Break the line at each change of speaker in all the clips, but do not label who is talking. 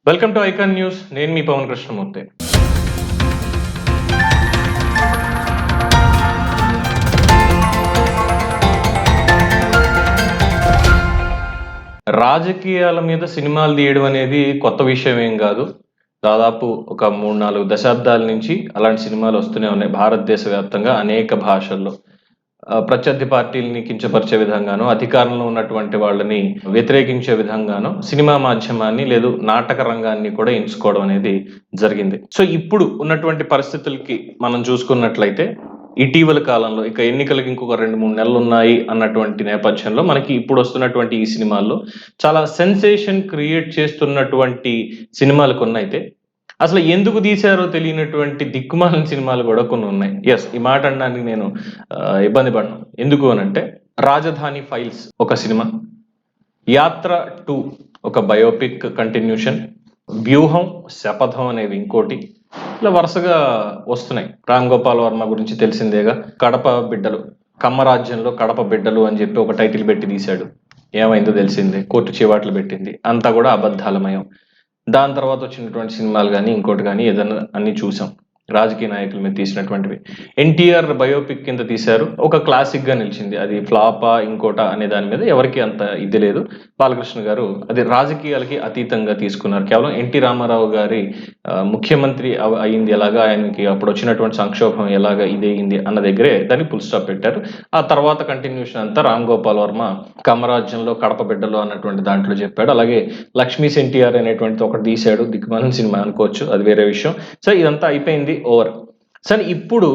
Welcome to icon news. నేను మీ పవన్ కృష్ణమూర్తి. రాజకీయాల మీద సినిమాలు తీయడం అనేది కొత్త విషయం ఏం కాదు. దాదాపు ఒక 3-4 దశాబ్దాల నుంచి అలాంటి సినిమాలు వస్తూనే ఉన్నాయి భారతదేశ వ్యాప్తంగా అనేక భాషల్లో. ప్రత్యర్థి పార్టీలని కించపరిచే విధంగానో, అధికారంలో ఉన్నటువంటి వాళ్ళని వ్యతిరేకించే విధంగానో సినిమా మాధ్యమాన్ని లేదు నాటక రంగాన్ని కూడా ఎంచుకోవడం అనేది జరిగింది. సో ఇప్పుడు ఉన్నటువంటి పరిస్థితులకి మనం చూసుకున్నట్లయితే ఇటీవల కాలంలో ఇక ఎన్నికలకి ఇంకొక 2-3 నెలలు ఉన్నాయి అన్నటువంటి నేపథ్యంలో మనకి ఇప్పుడు వస్తున్నటువంటి ఈ సినిమాల్లో చాలా సెన్సేషన్ క్రియేట్ చేస్తున్నటువంటి సినిమాలు కొన్ని అయితే అసలు ఎందుకు తీశారో తెలియనటువంటి దిక్కుమాలిన సినిమాలు కూడా కొన్ని ఉన్నాయి. ఎస్, ఈ మాట అనడానికి నేను ఇబ్బంది పడను. ఎందుకు అనంటే రాజధాని ఫైల్స్ ఒక సినిమా, యాత్ర 2 ఒక బయోపిక్ కంటిన్యూషన్, వ్యూహం, శపథం అనేవి ఇంకోటి, ఇలా వరుసగా వస్తున్నాయి. రామ్ గోపాల్ వర్మ గురించి తెలిసిందేగా, కడప బిడ్డలు, కమ్మరాజ్యంలో కడప బిడ్డలు అని చెప్పి ఒక టైటిల్ పెట్టి తీశాడు. ఏమైందో తెలిసిందే, కోర్టు చివాట్లు పెట్టింది. అంతా కూడా అబద్ధాలమయం. దాని తర్వాత వచ్చినటువంటి సినిమాలు కానీ ఇంకోటి కానీ ఏదైనా అన్ని చూసాం. రాజకీయ నాయకుల మీద తీసినటువంటివి. ఎన్టీఆర్ బయోపిక్ కింద తీశారు, ఒక క్లాసిక్ గా నిలిచింది. అది ఫ్లాపా ఇంకోటా అనే దాని మీద ఎవరికి అంత ఇది లేదు. బాలకృష్ణ గారు అది రాజకీయాలకి అతీతంగా తీసుకున్నారు. కేవలం ఎన్టీ రామారావు గారి ముఖ్యమంత్రి అయింది ఎలాగా, ఆయనకి అప్పుడు వచ్చినటువంటి సంక్షోభం ఎలాగా ఇదేయింది అన్న దగ్గరే దాన్ని ఫుల్ స్టాప్ పెట్టారు. ఆ తర్వాత కంటిన్యూషన్ అంతా రామ్ గోపాల్ వర్మ కమరాజ్యంలో కడప బిడ్డలు అన్నటువంటి దాంట్లో చెప్పాడు. అలాగే లక్ష్మీస్ ఎన్టీఆర్ అనేటువంటిది ఒకటి తీశాడు, దిక్కుమాలిన సినిమా అనుకోవచ్చు, అది వేరే విషయం. సో ఇదంతా అయిపోయింది, ఓవర్. సరే, ఇప్పుడు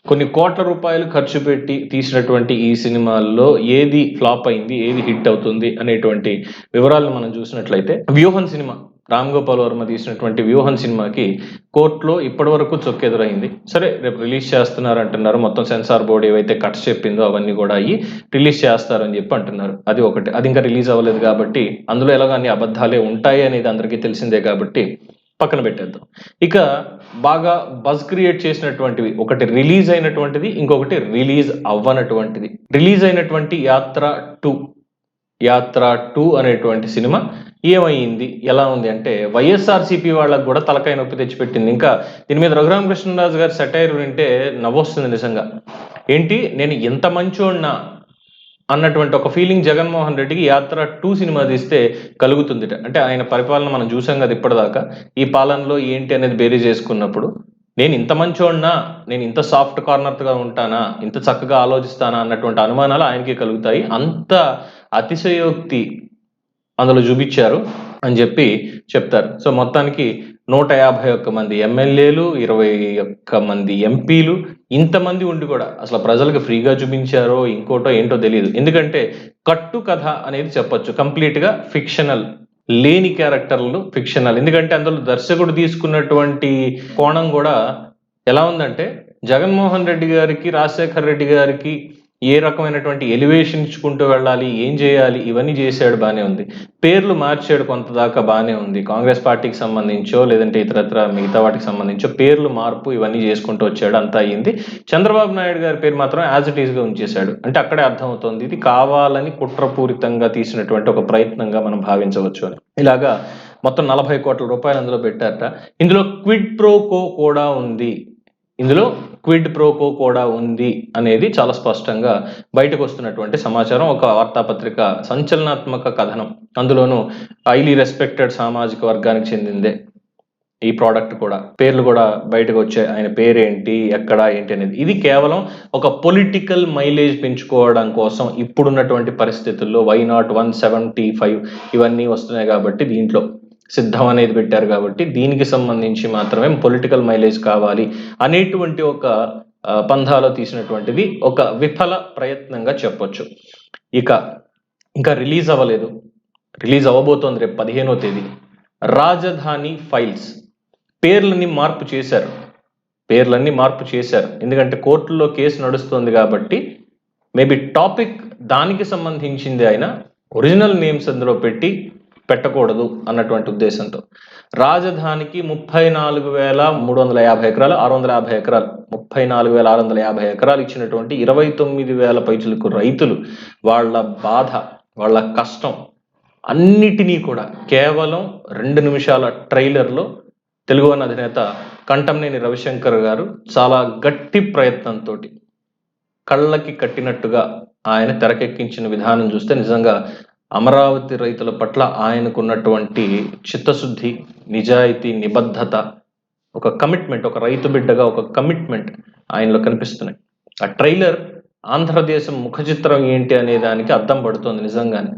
కొన్ని కోట్ల రూపాయలు ఖర్చు పెట్టి తీసినటువంటి ఈ సినిమాల్లో ఏది ఫ్లాప్ అయింది, ఏది హిట్ అవుతుంది అనేటువంటి వివరాలను మనం చూసినట్లయితే, వ్యూహం సినిమా, రామ్ గోపాల్ వర్మ తీసినటువంటి వ్యూహం సినిమాకి కోర్టులో ఇప్పటి వరకు చొక్కెదురైంది. సరే, రేపు రిలీజ్ చేస్తున్నారు అంటున్నారు. మొత్తం సెన్సార్ బోర్డు ఏవైతే కట్స్ చెప్పిందో అవన్నీ కూడా అయ్యి రిలీజ్ చేస్తారని చెప్పి అంటున్నారు. అది ఒకటి. అది ఇంకా రిలీజ్ అవ్వలేదు కాబట్టి అందులో ఎలాగో అన్ని అబద్ధాలే ఉంటాయి అనేది అందరికీ తెలిసిందే కాబట్టి పక్కన పెట్టేద్దాం. ఇక బాగా బజ్ క్రియేట్ చేసినటువంటివి, ఒకటి రిలీజ్ అయినటువంటిది, ఇంకొకటి రిలీజ్ అవ్వనటువంటిది. రిలీజ్ అయినటువంటి యాత్ర 2 అనేటువంటి సినిమా ఏమైంది, ఎలా ఉంది అంటే వైఎస్ఆర్సీపీ వాళ్ళకు కూడా తలకాయ నొప్పి తెచ్చిపెట్టింది. ఇంకా దీని మీద రఘురామకృష్ణరాజు గారి సెటైర్ వింటే నవ్వొస్తుంది నిజంగా. ఏంటి, నేను ఎంత మంచోడినా అన్నటువంటి ఒక ఫీలింగ్ జగన్మోహన్ రెడ్డికి యాత్ర 2 సినిమా తీస్తే కలుగుతుంది. అంటే ఆయన పరిపాలన మనం చూసాం కదా ఇప్పటిదాకా. ఈ పాలనలో ఏంటి అనేది బేరీ చేసుకున్నప్పుడు నేను ఇంత మంచోడినా, నేను ఇంత సాఫ్ట్ కార్నర్గా ఉంటానా, ఇంత చక్కగా ఆలోచిస్తానా అన్నటువంటి అనుమానాలు ఆయనకి కలుగుతాయి. అంత అతిశయోక్తి అందులో చూపించారు అని చెప్పి చెప్తారు. సో మొత్తానికి 151 మంది ఎమ్మెల్యేలు, 21 మంది ఎంపీలు, ఇంతమంది ఉండి కూడా అసలు ప్రజలకు ఫ్రీగా చూపించారో ఇంకోటో ఏంటో తెలియదు. ఎందుకంటే కట్టు కథ అనేది చెప్పొచ్చు, కంప్లీట్ గా ఫిక్షనల్, లేని క్యారెక్టర్లు ఫిక్షనల్. ఎందుకంటే అందులో దర్శకుడు తీసుకున్నటువంటి కోణం కూడా ఎలా ఉందంటే, జగన్మోహన్ రెడ్డి గారికి, రాజశేఖర్ రెడ్డి గారికి ఏ రకమైనటువంటి ఎలివేషన్ ఇచ్చుకుంటూ వెళ్ళాలి, ఏం చేయాలి, ఇవన్నీ చేశాడు, బానే ఉంది. పేర్లు మార్చాడు కొంత దాకా, బానే ఉంది. కాంగ్రెస్ పార్టీకి సంబంధించో లేదంటే ఇతరత్ర మిగతా వాటికి సంబంధించో పేర్లు మార్పు ఇవన్నీ చేసుకుంటూ వచ్చాడు, అంతా అయ్యింది. చంద్రబాబు నాయుడు గారి పేరు మాత్రం యాజ్ ఇట్ ఈస్ గా ఉంచేశాడు. అంటే అక్కడే అర్థమవుతోంది ఇది కావాలని కుట్రపూరితంగా తీసినటువంటి ఒక ప్రయత్నంగా మనం భావించవచ్చు అని. ఇలాగా మొత్తం 40 కోట్ల రూపాయలు అందులో పెట్టారట. ఇందులో క్విడ్ ప్రోకో కూడా ఉంది అనేది చాలా స్పష్టంగా బయటకు వస్తున్నటువంటి సమాచారం. ఒక వార్తాపత్రిక సంచలనాత్మక కథనం. అందులోనూ హైలీ రెస్పెక్టెడ్ సామాజిక వర్గానికి చెందిందే ఈ ప్రోడక్ట్ కూడా. పేర్లు కూడా బయటకు వచ్చాయి, ఆయన పేరేంటి, ఎక్కడ, ఏంటి అనేది. ఇది కేవలం ఒక పొలిటికల్ మైలేజ్ పెంచుకోవడం కోసం ఇప్పుడున్నటువంటి పరిస్థితుల్లో Y0 175 ఇవన్నీ వస్తున్నాయి కాబట్టి, దీంట్లో సిద్ధం అనేది పెట్టారు కాబట్టి దీనికి సంబంధించి మాత్రమే పొలిటికల్ మైలేజ్ కావాలి అనేటువంటి ఒక పంధాలో తీసినటువంటిది ఒక విఫల ప్రయత్నంగా చెప్పొచ్చు. ఇంకా రిలీజ్ అవ్వలేదు, రిలీజ్ అవ్వబోతోంది రేపు 15వ తేదీ. రాజధాని ఫైల్స్ పేర్లన్నీ మార్పు చేశారు. ఎందుకంటే కోర్టులో కేసు నడుస్తుంది కాబట్టి మేబీ టాపిక్ దానికి సంబంధించింది అయినా ఒరిజినల్ నేమ్స్ అందులో పెట్టకూడదు అన్నటువంటి ఉద్దేశంతో. రాజధానికి 34,350 ఎకరాలు, 650 ఎకరాలు, 34,650 ఎకరాలు ఇచ్చినటువంటి 29,000 పైచులకు రైతులు, వాళ్ళ బాధ, వాళ్ళ కష్టం అన్నిటినీ కూడా కేవలం 2 నిమిషాల ట్రైలర్లో తెలుగువన్ అధినేత కంటంనేని రవిశంకర్ గారు చాలా గట్టి ప్రయత్నంతో కళ్ళకి కట్టినట్టుగా ఆయన తెరకెక్కించిన విధానం చూస్తే నిజంగా అమరావతి రైతుల పట్ల ఆయనకున్నటువంటి చిత్తశుద్ధి, నిజాయితీ, నిబద్ధత, ఒక కమిట్మెంట్, ఒక రైతు బిడ్డగా ఒక కమిట్మెంట్ ఆయనలో కనిపిస్తున్నాయి. ఆ ట్రైలర్ ఆంధ్రదేశం ముఖ చిత్రం ఏంటి అనే దానికి అర్థం పడుతోంది నిజంగానే.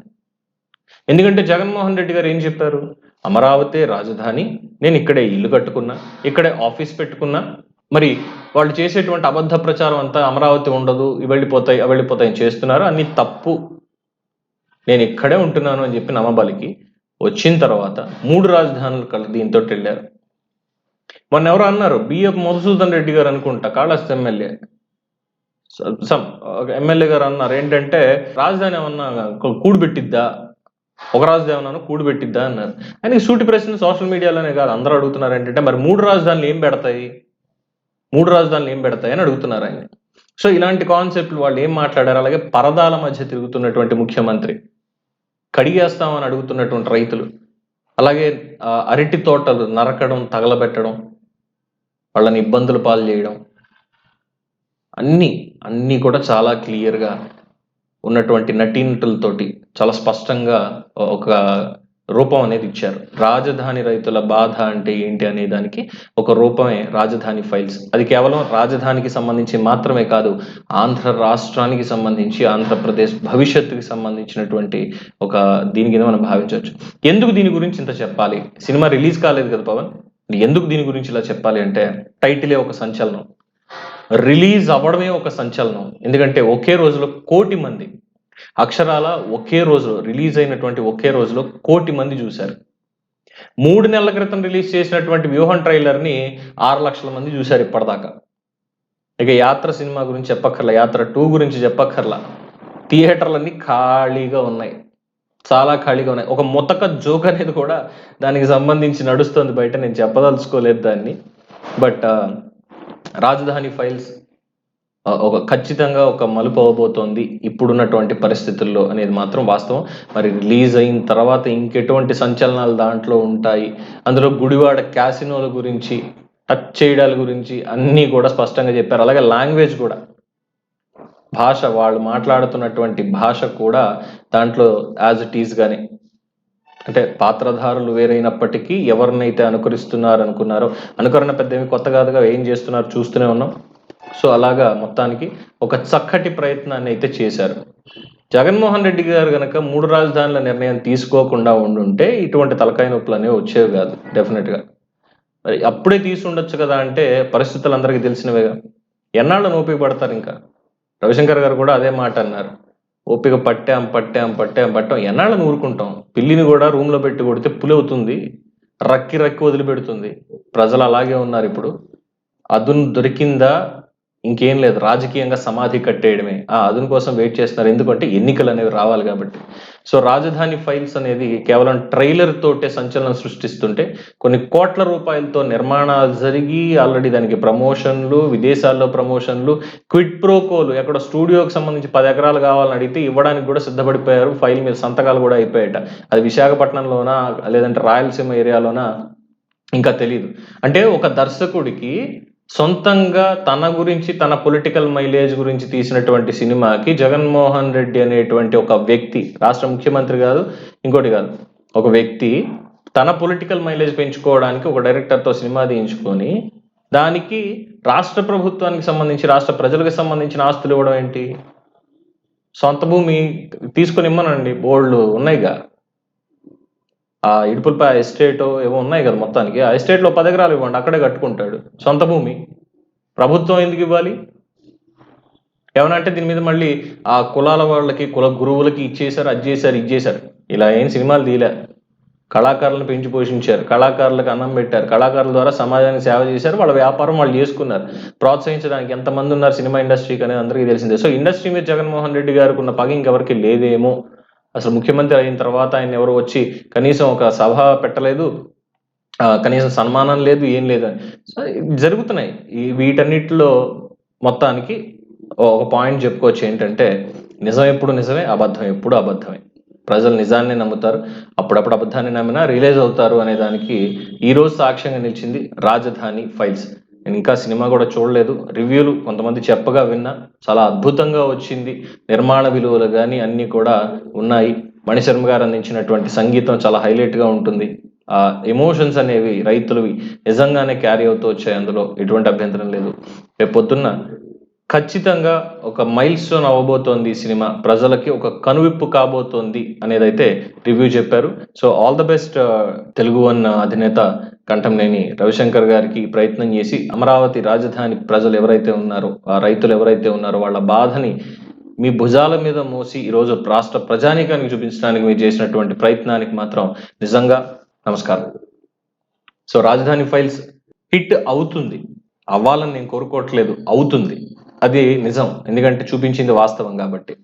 ఎందుకంటే జగన్మోహన్ రెడ్డి గారు ఏం చెప్పారు? అమరావతి రాజధాని, నేను ఇక్కడే ఇల్లు కట్టుకున్నా, ఇక్కడే ఆఫీస్ పెట్టుకున్నా. మరి వాళ్ళు చేసేటువంటి అబద్ధ ప్రచారం అంతా అమరావతి ఉండదు, వెళ్ళిపోతాయి వెళ్ళిపోతాయి చేస్తున్నారు, అన్ని తప్పు, నేను ఇక్కడే ఉంటున్నాను అని చెప్పి నమ్మబలికి వచ్చిన తర్వాత 3 రాజధానులు దీంతో వెళ్ళారు. మొన్న ఎవరు అన్నారు, బిఎఫ్ మధుసూదన్ రెడ్డి గారు అనుకుంటా, కాళహస్తి ఎమ్మెల్యే ఎమ్మెల్యే గారు అన్నారు ఏంటంటే, రాజధాని ఏమన్నా కూడిపెట్టిద్దా, ఒక రాజధాని ఏమన్నా కూడిపెట్టిద్దా అన్నారు. ఆయనకి సూటి ప్రశ్న సోషల్ మీడియాలోనే కాదు అందరూ అడుగుతున్నారు ఏంటంటే, మరి 3 రాజధానులు ఏం పెడతాయి, 3 రాజధానులు ఏం పెడతాయి అని అడుగుతున్నారు ఆయన. సో ఇలాంటి కాన్సెప్ట్లు వాళ్ళు ఏం మాట్లాడారు? అలాగే పరదాల మధ్య తిరుగుతున్నటువంటి ముఖ్యమంత్రి, కడిగేస్తామని అడుగుతున్నటువంటి రైతులు, అలాగే అరటి తోటలు నరకడం, తగలబెట్టడం, వాళ్ళని ఇబ్బందులు పాలు చేయడం, అన్నీ కూడా చాలా క్లియర్గా ఉన్నటువంటి నటీనటులతోటి చాలా స్పష్టంగా ఒక రూపం అనేది ఇచ్చారు. రాజధాని రైతుల బాధ అంటే ఏంటి అనే దానికి ఒక రూపమే రాజధాని ఫైల్స్. అది కేవలం రాజధానికి సంబంధించి మాత్రమే కాదు, ఆంధ్ర రాష్ట్రానికి సంబంధించి, ఆంధ్రప్రదేశ్ భవిష్యత్తుకి సంబంధించినటువంటి ఒక దీని కింద మనం భావించవచ్చు. ఎందుకు దీని గురించి ఇంత చెప్పాలి? సినిమా రిలీజ్ కాలేదు కదా పవన్, ఎందుకు దీని గురించి ఇలా చెప్పాలి అంటే, టైటిలే ఒక సంచలనం, రిలీజ్ అవ్వడమే ఒక సంచలనం. ఎందుకంటే ఒకే రోజులో 1 కోటి మంది, అక్షరాల ఒకే రోజు రిలీజ్ అయినటువంటి ఒకే రోజులో 1 కోటి మంది చూశారు. 3 నెలల క్రితం రిలీజ్ చేసినటువంటి వ్యూహం ట్రైలర్ని 6 లక్షల మంది చూశారు ఇప్పటిదాకా. ఇక యాత్ర సినిమా గురించి చెప్పక్కర్లా, యాత్ర 2 గురించి చెప్పక్కర్లా. థియేటర్లన్నీ ఖాళీగా ఉన్నాయి, చాలా ఖాళీగా ఉన్నాయి. ఒక ముతక జోక్ అనేది కూడా దానికి సంబంధించి నడుస్తుంది బయట, నేను చెప్పదలుచుకోలేదు దాన్ని. బట్ రాజధాని ఫైల్స్ ఖచ్చితంగా ఒక మలుపు అవ్వబోతోంది ఇప్పుడున్నటువంటి పరిస్థితుల్లో అనేది మాత్రం వాస్తవం. మరి రిలీజ్ అయిన తర్వాత ఇంకెటువంటి సంచలనాలు దాంట్లో ఉంటాయి, అందులో గుడివాడ క్యాసినోల గురించి, టచ్ చేయడాల గురించి అన్నీ కూడా స్పష్టంగా చెప్పారు. అలాగే లాంగ్వేజ్ కూడా, భాష, వాళ్ళు మాట్లాడుతున్నటువంటి భాష కూడా దాంట్లో యాజ్ ఇట్ ఈజ్ గానే, అంటే పాత్రధారులు వేరైనప్పటికీ ఎవరినైతే అనుకరిస్తున్నారో, అనుకరణ పెద్ద ఏమి కొత్త కాదుగా, ఏం చేస్తున్నారు చూస్తూనే ఉన్నాం. సో అలాగా మొత్తానికి ఒక చక్కటి ప్రయత్నాన్ని అయితే చేశారు. జగన్మోహన్ రెడ్డి గారు కనుక 3 రాజధానుల నిర్ణయం తీసుకోకుండా ఉండుంటే ఇటువంటి తలకాయ నొప్పులు అనేవి వచ్చేవి కాదు డెఫినెట్గా. మరి అప్పుడే తీసి ఉండొచ్చు కదా అంటే, పరిస్థితులు అందరికీ తెలిసినవేగా. ఎన్నాళ్ళని ఓపిక పడతారు? ఇంకా రవిశంకర్ గారు కూడా అదే మాట అన్నారు, ఓపిక పట్టాం, ఎన్నాళ్ళని ఊరుకుంటాం, పిల్లిని కూడా రూమ్లో పెట్టి కొడితే పులి అవుతుంది, రక్కి వదిలిపెడుతుంది. ప్రజలు అలాగే ఉన్నారు ఇప్పుడు. అదును దొరికిందా, ఇంకేం లేదు, రాజకీయంగా సమాధి కట్టేయడమే. ఆ అదును కోసం వెయిట్ చేస్తున్నారు, ఎందుకంటే ఎన్నికలు అనేవి రావాలి కాబట్టి. సో రాజధాని ఫైల్స్ అనేది కేవలం ట్రైలర్ తోటే సంచలనం సృష్టిస్తుంటే, కొన్ని కోట్ల రూపాయలతో నిర్మాణాలు జరిగి ఆల్రెడీ దానికి ప్రమోషన్లు, విదేశాల్లో ప్రమోషన్లు, క్విడ్ ప్రోకోలు, ఎక్కడ స్టూడియోకి సంబంధించి 10 ఎకరాలు కావాలని అడిగితే ఇవ్వడానికి కూడా సిద్ధపడిపోయారు, ఫైల్ మీద సంతకాలు కూడా అయిపోయాట. అది విశాఖపట్నంలోనా లేదంటే రాయలసీమ ఏరియాలోనా ఇంకా తెలియదు. అంటే ఒక దర్శకుడికి సొంతంగా తన గురించి, తన పొలిటికల్ మైలేజ్ గురించి తీసినటువంటి సినిమాకి జగన్మోహన్ రెడ్డి అనేటువంటి ఒక వ్యక్తి, రాష్ట్ర ముఖ్యమంత్రి కాదు, ఇంకోటి కాదు, ఒక వ్యక్తి తన పొలిటికల్ మైలేజ్ పెంచుకోవడానికి ఒక డైరెక్టర్తో సినిమా తీయించుకొని దానికి రాష్ట్ర ప్రభుత్వానికి సంబంధించి, రాష్ట్ర ప్రజలకు సంబంధించిన ఆస్తులు ఇవ్వడం ఏంటి? సొంత భూమి తీసుకుని ఇమ్మనండి, బోల్డ్ ఉన్నాయిగా. ఆ ఇడుపులపై ఎస్టేట్ ఏవో ఉన్నాయి కదా, మొత్తానికి ఆ ఎస్టేట్లో 10 ఎకరాలు ఇవ్వండి, అక్కడే కట్టుకుంటాడు. సొంత భూమి ప్రభుత్వం ఎందుకు ఇవ్వాలి? ఏమన్నా అంటే దీని మీద మళ్ళీ ఆ కులాల వాళ్ళకి, కుల గురువులకి ఇచ్చేశారు, అది చేశారు, ఇది చేశారు. ఇలా ఏం సినిమాలు తీయలే, కళాకారులను పెంచి పోషించారు, కళాకారులకు అన్నం పెట్టారు, కళాకారుల ద్వారా సమాజానికి సేవ చేశారు, వాళ్ళ వ్యాపారం వాళ్ళు చేసుకున్నారు. ప్రోత్సహించడానికి ఎంతమంది ఉన్నారు సినిమా ఇండస్ట్రీకి అనేది అందరికీ తెలిసిందే. సో ఇండస్ట్రీ మీద జగన్మోహన్ రెడ్డి గారికి ఉన్న పగ ఇంకెవరికి లేదేమో. అసలు ముఖ్యమంత్రి అయిన తర్వాత ఆయన ఎవరు వచ్చి కనీసం ఒక సభ పెట్టలేదు, కనీసం సన్మానం లేదు, ఏం లేదు. సో జరుగుతున్నాయి వీటన్నిటిలో. మొత్తానికి ఒక పాయింట్ చెప్పుకోవచ్చు ఏంటంటే, నిజం ఎప్పుడు నిజమే, అబద్ధం ఎప్పుడు అబద్ధమే. ప్రజలు నిజాన్ని నమ్ముతారు, అప్పుడప్పుడు అబద్ధాన్ని నమ్మినా రియలైజ్ అవుతారు అనే దానికి ఈ రోజు సాక్ష్యంగా నిలిచింది రాజధాని ఫైల్స్. నేను ఇంకా సినిమా కూడా చూడలేదు, రివ్యూలు కొంతమంది చెప్పగా విన్నా, చాలా అద్భుతంగా వచ్చింది, నిర్మాణ విలువలు కానీ అన్నీ కూడా ఉన్నాయి. మణిశర్మ గారు అందించినటువంటి సంగీతం చాలా హైలైట్గా ఉంటుంది. ఆ ఎమోషన్స్ అనేవి రైతులవి నిజంగానే క్యారీ అవుతూ వచ్చాయి, అందులో ఎటువంటి అభ్యంతరం లేదు. రేపు పొద్దున్న ఖచ్చితంగా ఒక మైల్ స్టోన్ అవ్వబోతోంది ఈ సినిమా, ప్రజలకి ఒక కనువిప్పు కాబోతోంది అనేదైతే రివ్యూ చెప్పారు. So all the best Telugu one అధినేత కంఠంనేని రవిశంకర్ గారికి. ప్రయత్నం చేసి అమరావతి రాజధాని ప్రజలు ఎవరైతే ఉన్నారో, ఆ రైతులు ఎవరైతే ఉన్నారో వాళ్ళ బాధని మీ భుజాల మీద మోసి ఈరోజు రాష్ట్ర ప్రజానీకానికి చూపించడానికి మీరు చేసినటువంటి ప్రయత్నానికి మాత్రం నిజంగా నమస్కారం. సో రాజధాని ఫైల్స్ హిట్ అవుతుంది, అవ్వాలని నేను కోరుకోవట్లేదు, అవుతుంది, అది నిజం, ఎందుకంటే చూపించింది వాస్తవం కాబట్టి.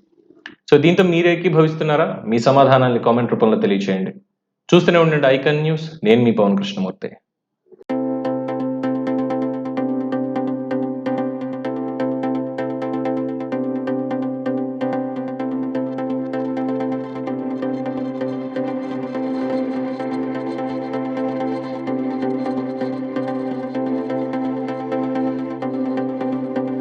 సో దీంతో మీరు ఏకీభవిస్తున్నారా? మీ సమాధానాన్ని కామెంట్ రూపంలో తెలియచేయండి. చూస్తూనే ఉండండి ఐకాన్ న్యూస్. నేను మీ పవన్ కృష్ణమూర్తి.